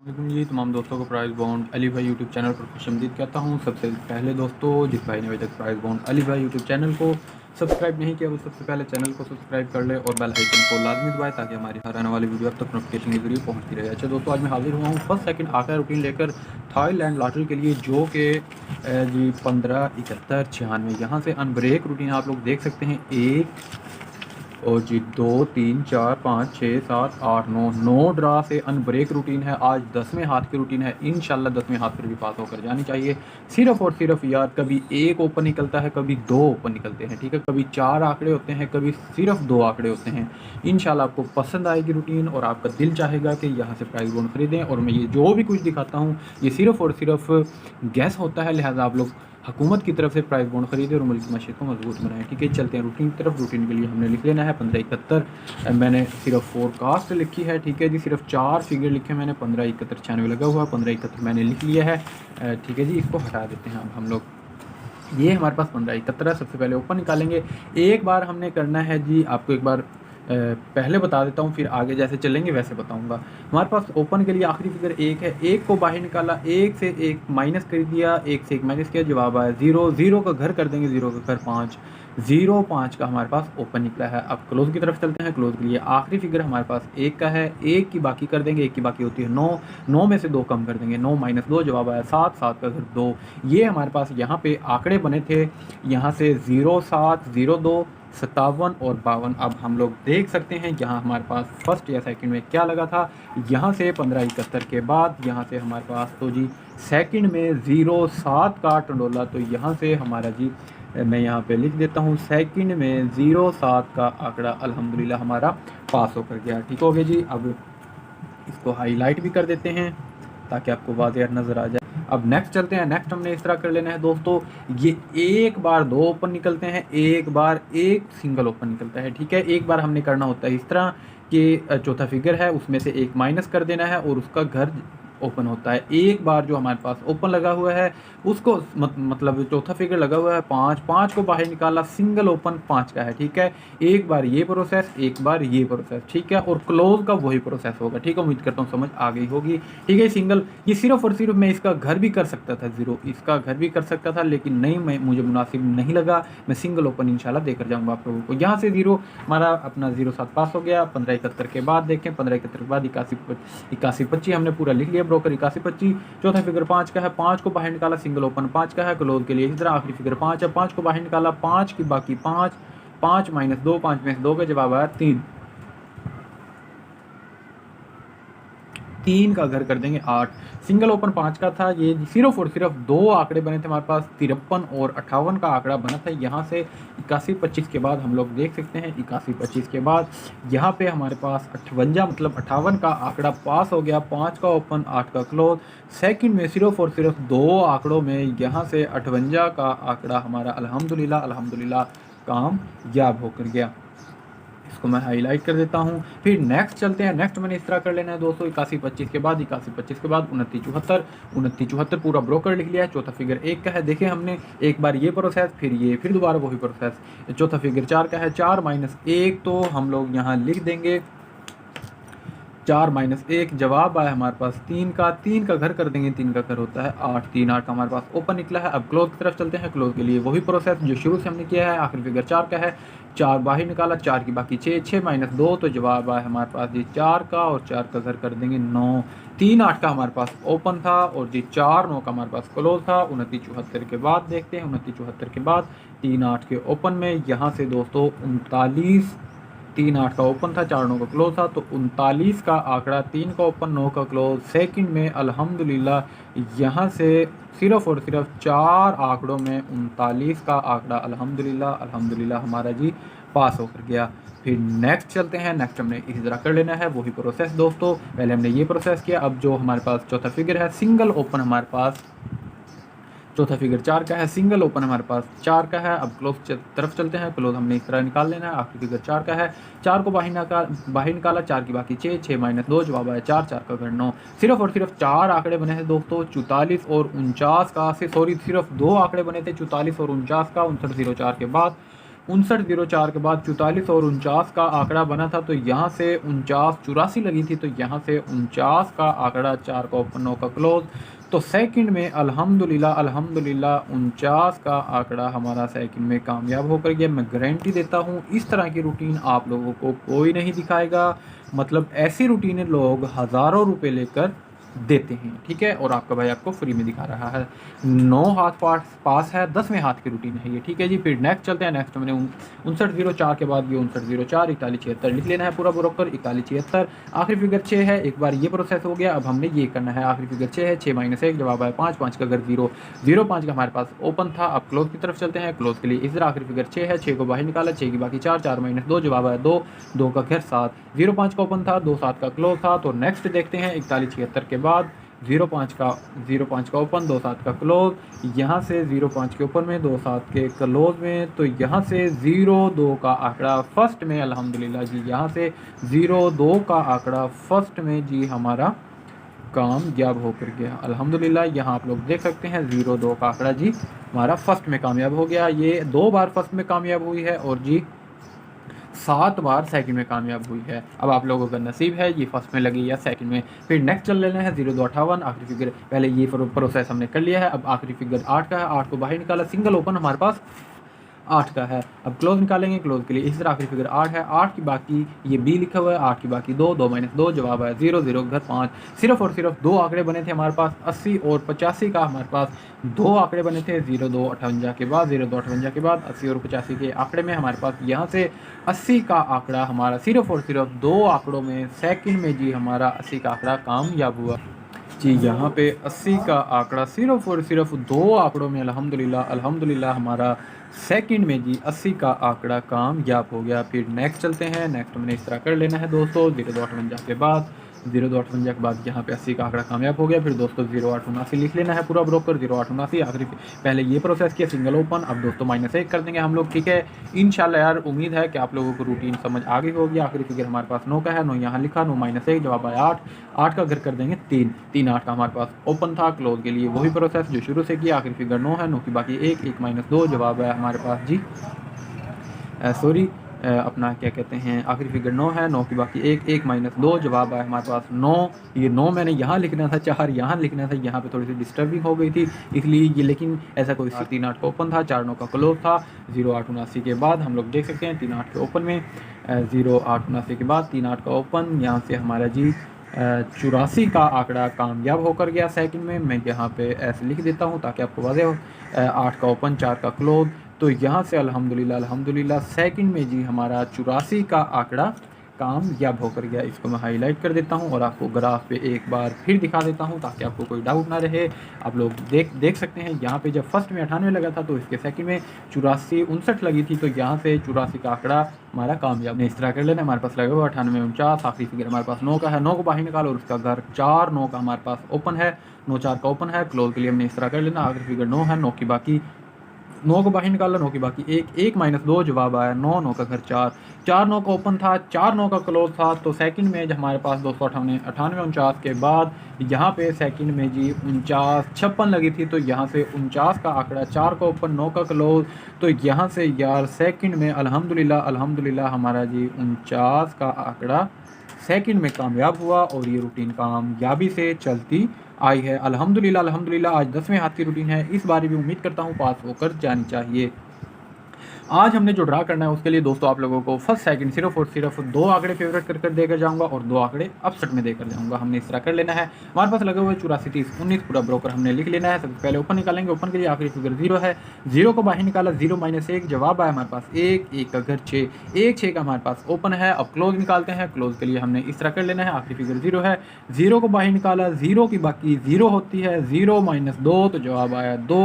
जी तमाम दोस्तों को प्राइस बॉन्ड अली भाई यूट्यूब चैनल पर खुशामदीद कहता हूँ। सबसे पहले दोस्तों, जिस भाई ने अभी तक प्राइस बॉन्ड अली भाई यूट्यूब चैनल को सब्सक्राइब नहीं किया वो सबसे पहले चैनल को सब्सक्राइब कर ले और बेल आइकन को लाजमी दबाए ताकि हमारी हर आने वाली वीडियो अब तक नोटिफिकेशन के जरिए पहुँचती रहे। अच्छा दोस्तों, आज मैं हाजिर हुआ हूँ फर्स्ट सेकंड आकर रूटीन लेकर थाईलैंड लॉटरी के लिए, जो कि जी 15, 71, 96 यहाँ से अनब्रेक रूटीन आप लोग देख सकते हैं। एक और जी 2, 3, 4, 5, 6, 7, 8, 9 ड्रा से अनब्रेक रूटीन है। आज 10वें हाथ की रूटीन है, इंशाल्लाह 10वें हाथ पर भी पास होकर जानी चाहिए। सिर्फ और सिर्फ यार कभी एक ओपन निकलता है, कभी दो ओपन निकलते हैं, ठीक है। कभी 4 आंकड़े होते हैं, कभी सिर्फ 2 आंकड़े होते हैं। इंशाल्लाह आपको पसंद आएगी रूटीन और आपका दिल चाहेगा कि यहाँ से प्राइस बॉन्ड खरीदें। और मैं ये जो भी कुछ दिखाता हूँ ये सिर्फ और सिर्फ गैस होता है, लिहाजा आप लोग हुकूमत की तरफ से प्राइस बॉन्ड खरीदे और मुल्क की मशीद को मजबूत बनाएं। ठीक है, चलते हैं रूटीन की तरफ। रूटीन के लिए हमने लिख लेना है 1571। मैंने सिर्फ फोरकास्ट लिखी है, ठीक है जी। सिर्फ 4 फिगर लिखे मैंने, 1571 96 लगा हुआ, 1571 मैंने लिख लिया है, ठीक है जी। इसको हटा देते हैं अब हम लोग। ये हमारे पास 1571 है। सबसे पहले ओपन निकालेंगे। एक बार हमने करना है जी, आपको एक बार पहले बता देता हूँ, फिर आगे जैसे चलेंगे वैसे बताऊँगा। हमारे पास ओपन के लिए आखिरी फिगर 1 है। 1 को बाहर निकाला, 1 से 1 माइनस कर दिया, 1 से 1 माइनस किया, जवाब आया 0। 0 का घर कर देंगे, 0 का घर 5, 0 5 का हमारे पास ओपन निकला है। अब क्लोज की तरफ चलते हैं। क्लोज के लिए आखिरी फिगर हमारे पास 1 का है। 1 की बाकी कर देंगे, 1 की बाकी होती है 9, 9 में से 2 कम कर देंगे, 9 माइनस 2, जवाब आया 7, 7 का घर 2। ये हमारे पास यहाँ पे आंकड़े बने थे, यहाँ से 0 7 0 2 57 और 52। अब हम लोग देख सकते हैं यहाँ हमारे पास फर्स्ट या सेकंड में क्या लगा था। यहाँ से 1571 के बाद यहाँ से हमारे पास तो जी सेकंड में 07 का टंडोला, तो यहाँ से हमारा जी मैं यहाँ पे लिख देता हूँ, सेकंड में 07 का आंकड़ा अल्हम्दुलिल्लाह हमारा पास होकर गया। ठीक हो गया जी। अब इसको हाईलाइट भी कर देते हैं ताकि आपको वाज़ेह नज़र आ जाए। अब नेक्स्ट चलते हैं। नेक्स्ट हमने इस तरह कर लेना है दोस्तों, ये एक बार 2 ओपन निकलते हैं, एक बार एक सिंगल ओपन निकलता है, ठीक है। एक बार हमने करना होता है इस तरह कि चौथा फिगर है उसमें से 1 माइनस कर देना है और उसका घर ओपन होता है। एक बार जो हमारे पास ओपन लगा हुआ है उसको मतलब चौथा फिगर लगा हुआ है 5, 5 को बाहर निकाला, सिंगल ओपन 5 का है, ठीक है। एक बार ये प्रोसेस, एक बार ये प्रोसेस, ठीक है। और क्लोज का वही प्रोसेस होगा, ठीक है। उम्मीद करता हूँ समझ आ गई होगी, ठीक है। सिंगल ये सिर्फ और सिर्फ मैं इसका घर भी कर सकता था 0, इसका घर भी कर सकता था, लेकिन नहीं, मुझे मुनासिब नहीं लगा। मैं सिंगल ओपन इंशाल्लाह देकर जाऊँगा आप लोगों को। यहाँ से 0 हमारा अपना 07 पास हो गया। 1571 के बाद देखें, 1571 के बाद 81 25 हमने पूरा लिख लिया। ब्रोकर 81 25। चौथा फिगर 5 का है, 5 को बाहर निकाला, सिंगल ओपन 5 का है। क्लोज के लिए इस तरह आखिरी फिगर 5 है, 5 को बाहर निकाला, 5 की बाकी 5, 5 माइनस 2, 5 में से 2 का जवाब आया 3, 3 का घर कर देंगे 8। सिंगल ओपन 5 का था। ये सिर्फ और सिर्फ 2 आंकड़े बने थे हमारे पास, 53 और 58 का आंकड़ा बना था। यहाँ से 81 25 के बाद हम लोग देख सकते हैं, 81 25 के बाद यहाँ पे हमारे पास 58 मतलब 58 का आंकड़ा पास हो गया। 5 का ओपन, 8 का क्लोज। सेकंड में सिर्फ और सिर्फ 2 आंकड़ों में यहाँ से 58 का आंकड़ा हमारा अल्हम्दुलिल्लाह कामयाब होकर गया। इसको मैं हाईलाइट कर देता हूँ। फिर नेक्स्ट चलते हैं। नेक्स्ट मैंने इस तरह कर लेना है दोस्तों, 81 25 के बाद 81 25 के बाद 29 74, 29 74 पूरा ब्रोकर लिख लिया है। चौथा फिगर 1 का है, देखिए हमने एक बार ये प्रोसेस, फिर ये, फिर दोबारा वही प्रोसेस। चौथा फिगर 4 का है, 4 माइनस 1, तो हम लोग यहाँ लिख देंगे 4 माइनस 1, जवाब आया हमारे पास 3 का। 3 का घर कर देंगे, 3 का घर होता है 8, 3 8 का हमारे पास ओपन निकला है। अब क्लोज की तरफ चलते हैं। क्लोज के लिए वही प्रोसेस जो शुरू से हमने किया है। आखिरी फिगर 4 का है, 4 बाहर निकाला, 4 की बाकी 6, 6 माइनस 2, तो जवाब आया हमारे पास जी 4 का, और 4 का घर कर देंगे 9। 3 8 का हमारे पास ओपन था और जी 4 9 का हमारे पास क्लोज था। 29 74 के बाद देखते हैं। 29 74 के बाद 3 8 के ओपन में यहाँ से दोस्तों 39, 3 8 का ओपन था, 4 9 का क्लोज था, तो 39 का आंकड़ा, 3 का ओपन 9 का क्लोज। सेकंड में अल्हम्दुलिल्लाह यहाँ से सिर्फ और सिर्फ 4 आंकड़ों में 39 का आंकड़ा अल्हम्दुलिल्लाह हमारा जी पास होकर गया। फिर नेक्स्ट चलते हैं। नेक्स्ट हमने इसी तरह कर लेना है वही प्रोसेस दोस्तों। पहले हमने ये प्रोसेस किया। अब जो हमारे पास चौथा फिगर है, सिंगल ओपन हमारे पास चौथा फिगर 4 का है, सिंगल ओपन हमारे पास 4 का है। अब क्लोज तरफ चलते हैं। क्लोज हमने इस तरह निकाल लेना है। आखिरी फिगर 4 का है, 4 को बाहर निकाला, 4 की बाकी 6, 6 माइनस 2, जवाब आया 4, 4 का घर 9। सिर्फ और सिर्फ 4 आंकड़े बने हैं दोस्तों, 44 और 49 का, सिर्फ 2 आंकड़े बने थे, 44 और 49 का। 59 04 के बाद 5904 के बाद 44 और 49 का आंकड़ा बना था, तो यहाँ से 84 लगी थी, तो यहाँ से 49 का आंकड़ा 4 का ओपन 9 का क्लोज। तो सेकंड में अल्हम्दुलिल्लाह 49 का आंकड़ा हमारा सेकंड में कामयाब होकर गया। मैं गारंटी देता हूँ इस तरह की रूटीन आप लोगों को कोई नहीं दिखाएगा, मतलब ऐसी रूटीनें लोग हज़ारों रुपए लेकर देते हैं, ठीक है, और आपका भाई आपको फ्री में दिखा रहा है। 9 हाथ पास है, 10वें हाथ की रूटीन है ये, ठीक है जी। फिर नेक्स्ट चलते हैं। नेक्स्ट मैंने 5904 के बाद ये 5904 4176 लिख लेना है पूरा ब्रोकर 4176। आखिरी फिगर 6 है, एक बार ये प्रोसेस हो गया, अब हमने ये करना है। आखिरी फिगर 6 है, 6 - 1 जवाब है 5, 5 का अगर 0 0 5 का हमारे पास ओपन था। अब क्लोज की तरफ चलते हैं। क्लोज के लिए इस तरह आखिरी फिगर 6 है, 6 को बाहर निकाला, 6 की बाकी 4, 4 - 2 जवाब है 2, 2 का घर 7, 0 5 का ओपन था, 2 7 का क्लोज था। तो नेक्स्ट देखते हैं 4176 के बाद 0 5 का ओपन, 2 7 का क्लोज, यहाँ से 0 5 के ओपन में, 2 7 के क्लोज में, तो यहाँ से 0 2 का आंकड़ा फर्स्ट में अल्हम्दुलिल्लाह जी, यहाँ से 0 2 का आंकड़ा फर्स्ट में जी हमारा कामयाब होकर गया अल्हम्दुलिल्लाह। यहाँ आप लोग देख सकते हैं 0 2 का आंकड़ा जी हमारा फर्स्ट में कामयाब हो गया। ये 2 बार फर्स्ट में कामयाब हुई है और जी 7 बार सेकंड में कामयाब हुई है। अब आप लोगों का नसीब है ये फर्स्ट में लगी या सेकंड में। फिर नेक्स्ट चल लेना है 0258 आखिरी फिगर, पहले ये प्रोसेस हमने कर लिया है। अब आखिरी फिगर 8 का है, 8 को बाहर निकाला, सिंगल ओपन हमारे पास 8 का है। अब क्लोज निकालेंगे, क्लोज के लिए इस तरह आखिरी फिगर 8 है, 8 की बाकी ये बी लिखा हुआ है, 8 की बाकी 2, 2 - 2 जवाब है 0 0 घर 5। सिर्फ और सिर्फ 2 आंकड़े बने थे हमारे पास, 80 और 85 का हमारे पास 2 आंकड़े बने थे। 0258 के बाद 0258 के बाद 80 और 85 के आंकड़े में हमारे पास यहाँ से 80 का आंकड़ा हमारा सिर्फ और सिर्फ 2 आंकड़ों में सेकंड में जी हमारा 80 का आंकड़ा कामयाब हुआ जी। यहाँ पे 80 का आंकड़ा सिर्फ और सिर्फ 2 आंकड़ों में अल्हम्दुलिल्लाह हमारा सेकंड में जी 80 का आंकड़ा कामयाब हो गया। फिर नेक्स्ट चलते हैं। नेक्स्ट हमने इस तरह कर लेना है दोस्तों 0258 के बाद 0258 के बाद यहाँ पे 80 का आंकड़ा कामयाब हो गया। फिर दोस्तों 0879 लिख लेना है पूरा ब्रोकर 0879 आखिरी पहले ये प्रोसेस किया सिंगल ओपन। अब दोस्तों -1 कर देंगे हम लोग, ठीक है। इंशाल्लाह यार उम्मीद है कि आप लोगों को रूटीन समझ आ गई होगी। आखिरी फिगर हमारे पास 9 का है, 9 यहाँ लिखा, 9 - 1 जवाब आया 8, 8 का घर कर देंगे 3, 3 8 का हमारे पास ओपन था। क्लोज के लिए वही प्रोसेस जो शुरू से किया। आखिरी फिगर 9 है, 9 की बाकी 1, 1 - 2 जवाब है हमारे पास जी अपना क्या कहते हैं, आखिरी फिगर 9 है, 9 की बाकी 1, 1 - 2 जवाब है हमारे पास 9। ये 9 मैंने यहाँ लिखना था, 4 यहाँ लिखना था, यहाँ पे थोड़ी सी डिस्टर्बिंग हो गई थी इसलिए ये, लेकिन ऐसा कोई 3 8 का ओपन था, 4 9 का क्लोज था। 0879 के बाद हम लोग देख सकते हैं 3 8 के ओपन में 0879 के बाद 3 8 का ओपन, यहाँ से हमारा जी 84 का आंकड़ा कामयाब होकर गया सेकंड में। मैं यहाँ पे ऐसे लिख देता हूँ ताकि आपको वाज़ेह हो। 8 का ओपन, 4 का क्लोज, तो यहाँ से अल्हम्दुलिल्लाह सेकंड में जी हमारा 84 का आंकड़ा कामयाब होकर गया। इसको मैं हाईलाइट कर देता हूँ और आपको ग्राफ पे एक बार फिर दिखा देता हूँ ताकि आपको कोई डाउट ना रहे। आप लोग देख सकते हैं यहाँ पे जब फर्स्ट में 98 लगा था तो इसके सेकंड में 84 59 लगी थी, तो यहाँ से 84 का आंकड़ा हमारा कामयाब ने इस तरह कर लेना। हमारे पास लगा हुआ 98 49, आखिरी फिगर हमारे पास 9 का है, 9 को बाहर निकालो और उसका घर 4 9 का हमारे पास ओपन है, 9 4 का ओपन है। क्लोज के लिए हमने इस तरह कर लेना। आखिरी फिगर 9 है, 9 की बाकी 9 को बाहर निकाला, 9 की बाकी 1, 1 - 2 जवाब आया 9, 9 का घर 4, 4 9 का ओपन था, 4 9 का क्लोज था। तो सेकंड में हमारे पास 298 49 के बाद यहाँ पे सेकंड में जी 49 56 लगी थी, तो यहाँ से 49 का आंकड़ा 4 का ओपन 9 का क्लोज, तो यहाँ से यार सेकंड में अल्हम्दुलिल्लाह हमारा जी 49 का आंकड़ा सेकंड में कामयाब हुआ और ये रूटीन कामयाबी से चलती आई है अल्हम्दुलिल्लाह। आज 10वें हाथ की रूटीन है, इस बार भी उम्मीद करता हूँ पास होकर जानी चाहिए। आज हमने जो ड्रा करना है उसके लिए दोस्तों आप लोगों को फर्स्ट सेकंड सिर्फ और सिर्फ 2 आंकड़े फेवरेट कर देकर जाऊंगा और 2 आंकड़े अपसेट में देकर जाऊंगा। हमने इस तरह कर लेना है। हमारे पास लगे हुए 84 30 19 पूरा ब्रोकर हमने लिख लेना है। सबसे पहले ओपन निकालेंगे, ओपन के लिए आखिरी फिगर 0 है, 0 को बाहर निकाला, 0 - 1 जवाब आया हमारे पास 1, 1 का घर 6, 1 6 का हमारे पास ओपन है। अब क्लोज निकालते हैं, क्लोज के लिए हमने इस तरह कर लेना है। आखिरी फिगर 0 है, 0 को बाहर निकाला, 0 की बाकी 0 होती है, 0 - 2 तो जवाब आया 2,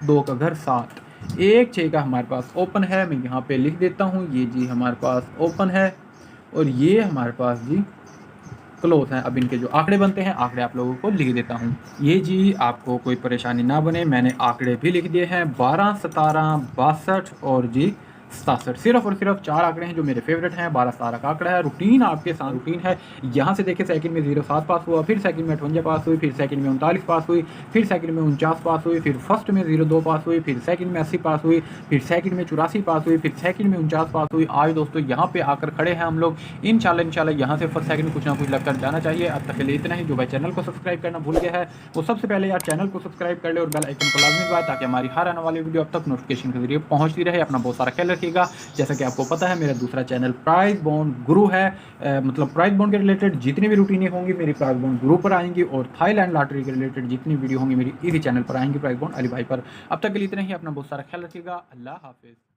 2 का घर 7, 1 6 का हमारे पास ओपन है। मैं यहाँ पे लिख देता हूँ, ये जी हमारे पास ओपन है और ये हमारे पास जी क्लोज है। अब इनके जो आंकड़े बनते हैं आंकड़े आप लोगों को लिख देता हूँ। ये जी आपको कोई परेशानी ना बने, मैंने आंकड़े भी लिख दिए हैं 12 17 62 और जी 67। सिर्फ और सिर्फ 4 आंकड़े हैं जो मेरे फेवरेट हैं। 12 17 का आंकड़ा है। रूटीन आपके साथ रूटीन है। यहाँ से देखिए सेकंड में 07 पास हुआ, फिर सेकंड में 58 पास हुई, फिर सेकंड में 39 पास हुई, फिर सेकंड में 49 पास हुई, फिर फर्स्ट में 02 पास हुई, फिर सेकंड में 80 पास हुई, फिर सेकंड में 84 पास हुई, फिर सेकंड में 49 पास हुई। आज दोस्तों यहाँ पे आकर खड़े हैं हम लोग। इंशाल्लाह यहाँ से फर्स्ट सेकंड में कुछ ना कुछ लगकर जाना चाहिए। अब तक के लिए इतना ही। जो भाई चैनल को सब्सक्राइब करना भूल गया है वो सबसे पहले यार चैनल को सब्सक्राइब कर ले और बेल आइकन को लाजमी दबाएं ताकि हमारी हर आने वाली वीडियो अब तक नोटिफिकेशन के जरिए पहुंचती रहे। अपना बहुत सारा ख्याल रखिएगा। जैसा कि आपको पता है मेरा दूसरा चैनल प्राइस बॉन्ड गुरु है। मतलब प्राइस बॉन्ड के रिलेटेड जितनी भी रूटीनें होंगी मेरी प्राइस बॉन्ड गुरु पर आएंगी और थाईलैंड लॉटरी के रिलेटेड जितनी वीडियो होंगी मेरी इसी चैनल पर आएंगी प्राइस बॉन्ड अली भाई पर। अब तक के लिए इतना ही। अपना बहुत सारा ख्याल रखिएगा। अल्लाह हाफिज़।